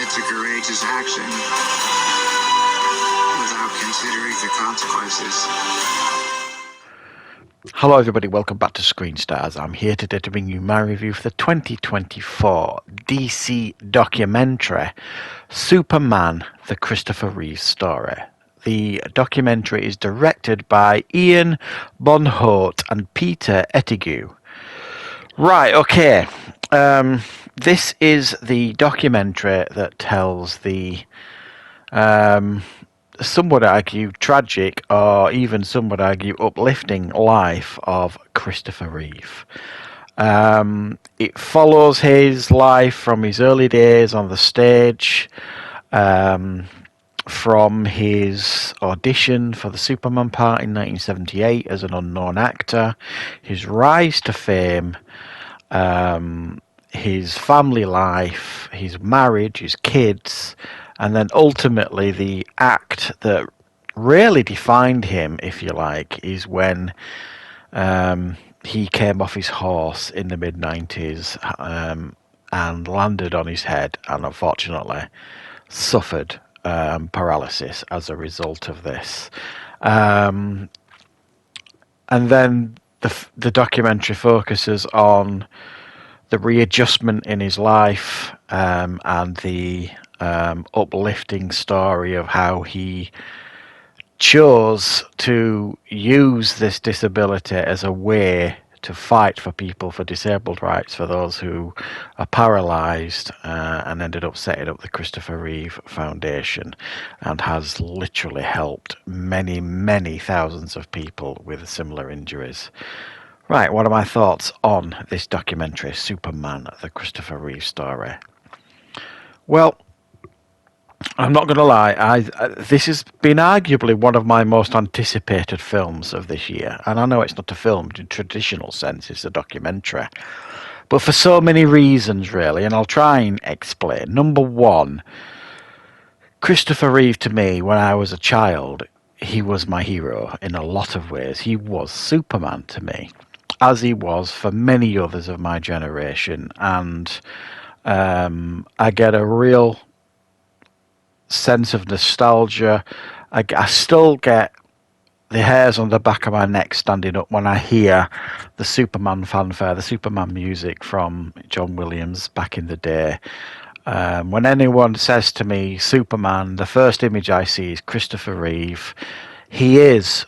commit to courageous action without considering the consequences. Hello everybody, welcome back to Screenstars. I'm here today to bring you my review for the 2024 DC documentary Superman, the Christopher Reeve story. The documentary is directed by Ian Bonhourt and Peter Ettigue. Right, okay. This is the documentary that tells the some would argue tragic, or even some would argue uplifting life of Christopher Reeve. It follows his life from his early days on the stage, from his audition for the Superman part in 1978 as an unknown actor, his rise to fame, his family life, his marriage, his kids, and then ultimately the act that really defined him, if you like, is when he came off his horse in the mid-90s and landed on his head and unfortunately suffered paralysis as a result of this. And then the documentary focuses on the readjustment in his life and the uplifting story of how he chose to use this disability as a way to fight for people, for disabled rights, for those who are paralysed, and ended up setting up the Christopher Reeve Foundation, and has literally helped many, many thousands of people with similar injuries. Right, what are my thoughts on this documentary, Superman, the Christopher Reeve story? Well, I'm not going to lie, this has been arguably one of my most anticipated films of this year. And I know it's not a film in traditional sense, it's a documentary. But for so many reasons, really, and I'll try and explain. Number one, Christopher Reeve, to me, when I was a child, he was my hero in a lot of ways. He was Superman to me, as he was for many others of my generation. And I get a real sense of nostalgia. I still get the hairs on the back of my neck standing up when I hear the Superman fanfare, the Superman music from John Williams back in the day. When anyone says to me Superman, the first image I see is Christopher Reeve. He is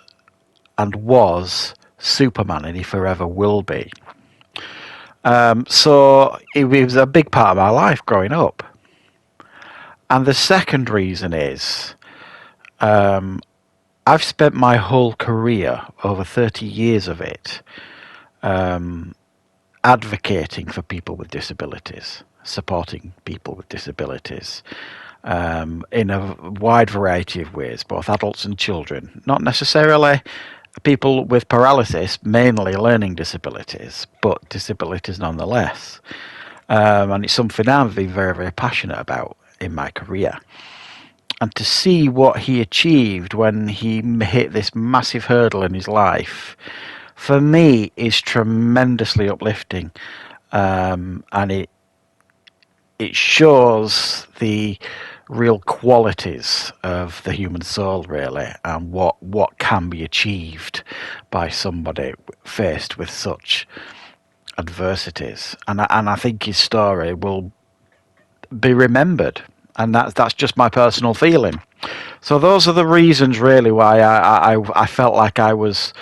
and was Superman, and he forever will be. So it was a big part of my life growing up. And the second reason is I've spent my whole career, over 30 years of it, advocating for people with disabilities, supporting people with disabilities in a wide variety of ways, both adults and children. Not necessarily people with paralysis, mainly learning disabilities, but disabilities nonetheless. And it's something I've been very, very passionate about in my career. And to see what he achieved when he hit this massive hurdle in his life, for me, is tremendously uplifting. And it shows the real qualities of the human soul, really, and what can be achieved by somebody faced with such adversities. And I think his story will be remembered, and that's just my personal feeling. So those are the reasons really why I felt like I was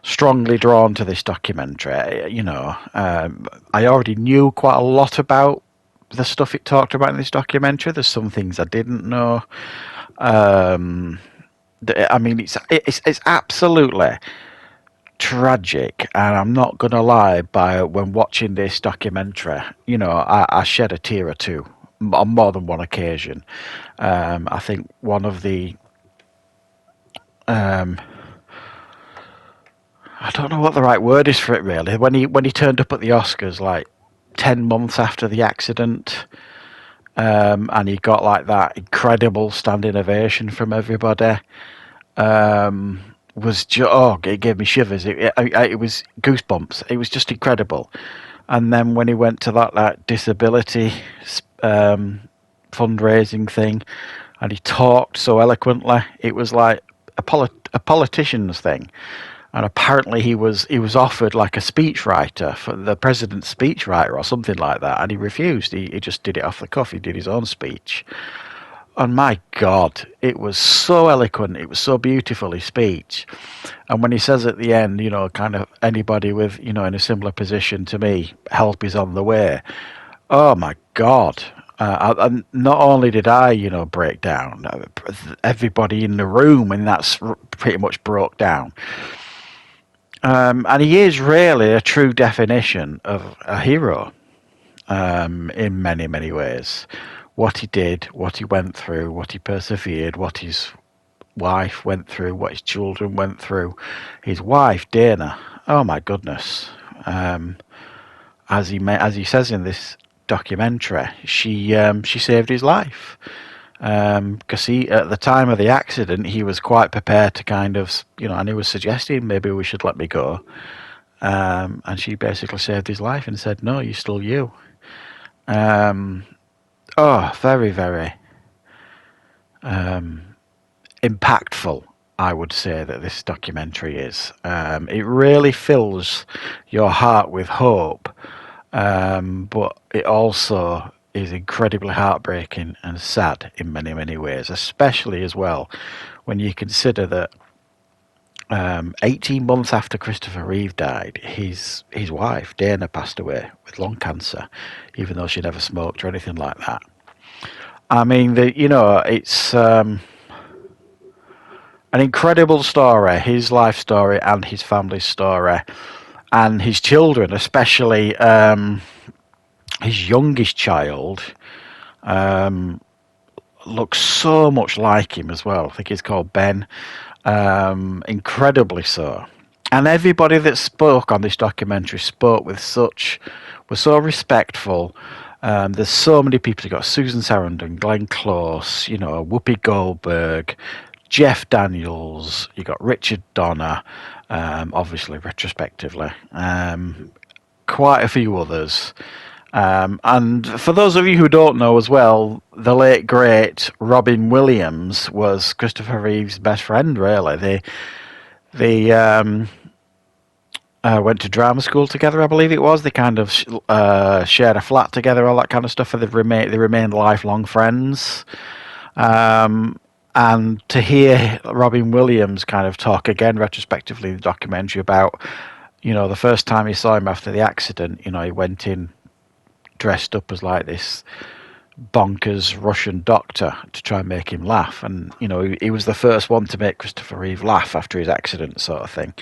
strongly drawn to this documentary. You know, I already knew quite a lot about the stuff it talked about in this documentary. There's some things I didn't know. I mean, it's absolutely tragic, and I'm not gonna lie, when watching this documentary, you know, I shed a tear or two on more than one occasion. I think one of the I don't know what the right word is for it, really. When he turned up at the Oscars like 10 months after the accident, and he got like that incredible standing ovation from everybody, it gave me shivers. It was goosebumps. It was just incredible. And then when he went to that disability fundraising thing, and he talked so eloquently. It was like a politician's thing. And apparently he was offered like a speechwriter for the president's speechwriter or something like that, and he refused. He just did it off the cuff. He did his own speech. And my God, it was so eloquent. It was so beautiful, his speech. And when he says at the end, kind of anybody with, in a similar position to me, help is on the way. Oh my God. And not only did I, break down, everybody in the room, and that's pretty much broke down. And he is really a true definition of a hero, in many, many ways. What he did, what he went through, what he persevered, what his wife went through, what his children went through. His wife, Dana, oh my goodness. As he says in this documentary, she saved his life. Because he, at the time of the accident, he was quite prepared to kind of, and he was suggesting maybe we should let me go. And she basically saved his life and said, no, you're still you. Very, very impactful, I would say, that this documentary is. It really fills your heart with hope, but it also is incredibly heartbreaking and sad in many, many ways, especially as well when you consider that 18 months after Christopher Reeve died, his wife, Dana, passed away with lung cancer, even though she never smoked or anything like that. I mean, it's an incredible story, his life story and his family's story, and his children, especially his youngest child, looks so much like him as well. I think he's called Ben. Incredibly so. And everybody that spoke on this documentary was so respectful. There's so many people. You got Susan Sarandon, Glenn Close, Whoopi Goldberg, Jeff Daniels. You got Richard Donner, obviously retrospectively. Quite a few others. And for those of you who don't know as well, the late great Robin Williams was Christopher Reeve's best friend, really. They went to drama school together, I believe it was. They kind of shared a flat together, all that kind of stuff, and they remained lifelong friends. And to hear Robin Williams kind of talk again retrospectively in the documentary about, the first time he saw him after the accident, he went in dressed up as like this bonkers Russian doctor to try and make him laugh, and he was the first one to make Christopher Reeve laugh after his accident, sort of thing.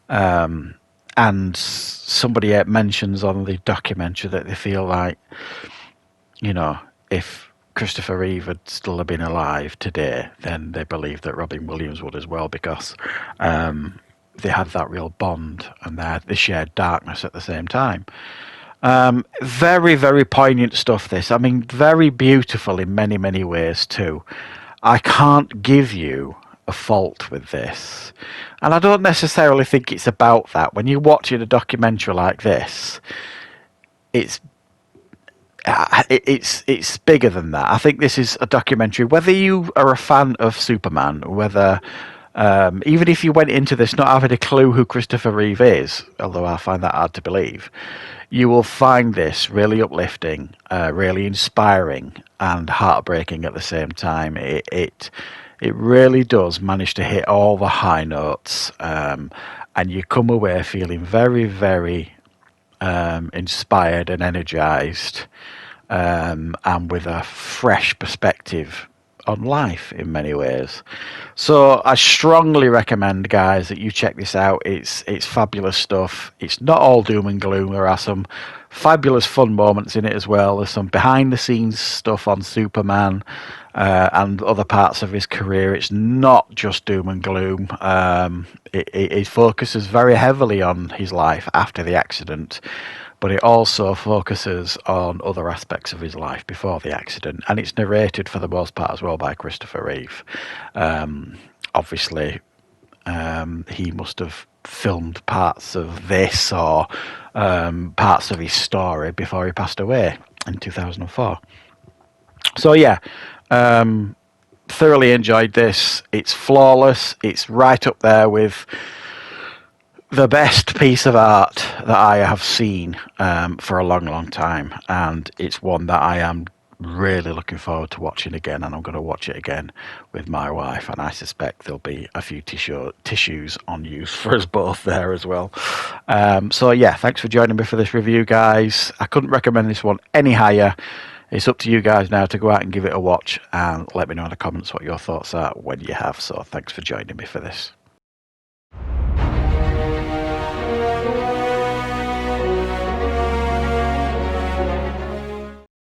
And somebody mentions on the documentary that they feel like, if Christopher Reeve had still been alive today, then they believe that Robin Williams would as well, because they had that real bond and they shared darkness at the same time. Very, very poignant stuff, this. I mean, very beautiful in many, many ways too. I can't give you a fault with this. And I don't necessarily think it's about that. When you're watching a documentary like this, it's bigger than that. I think this is a documentary, whether you are a fan of Superman, whether even if you went into this not having a clue who Christopher Reeve is, although I find that hard to believe, you will find this really uplifting, really inspiring, and heartbreaking at the same time. It really does manage to hit all the high notes, and you come away feeling very, very inspired and energized, and with a fresh perspective on life in many ways. So I strongly recommend, guys, that you check this out. It's fabulous stuff. It's not all doom and gloom. There are some fabulous fun moments in it as well. There's some behind the scenes stuff on Superman and other parts of his career. It's not just doom and gloom. It focuses very heavily on his life after the accident, but it also focuses on other aspects of his life before the accident, and it's narrated for the most part as well by Christopher Reeve. Obviously, he must have filmed parts of this or parts of his story before he passed away in 2004. So yeah, thoroughly enjoyed this. It's flawless. It's right up there with the best piece of art that I have seen for a long, long time, and it's one that I am really looking forward to watching again, and I'm going to watch it again with my wife, and I suspect there'll be a few tissues on use for us both there as well. So yeah, thanks for joining me for this review, guys. I couldn't recommend this one any higher. It's up to you guys now to go out and give it a watch, and let me know in the comments what your thoughts are when you have. So thanks for joining me for this.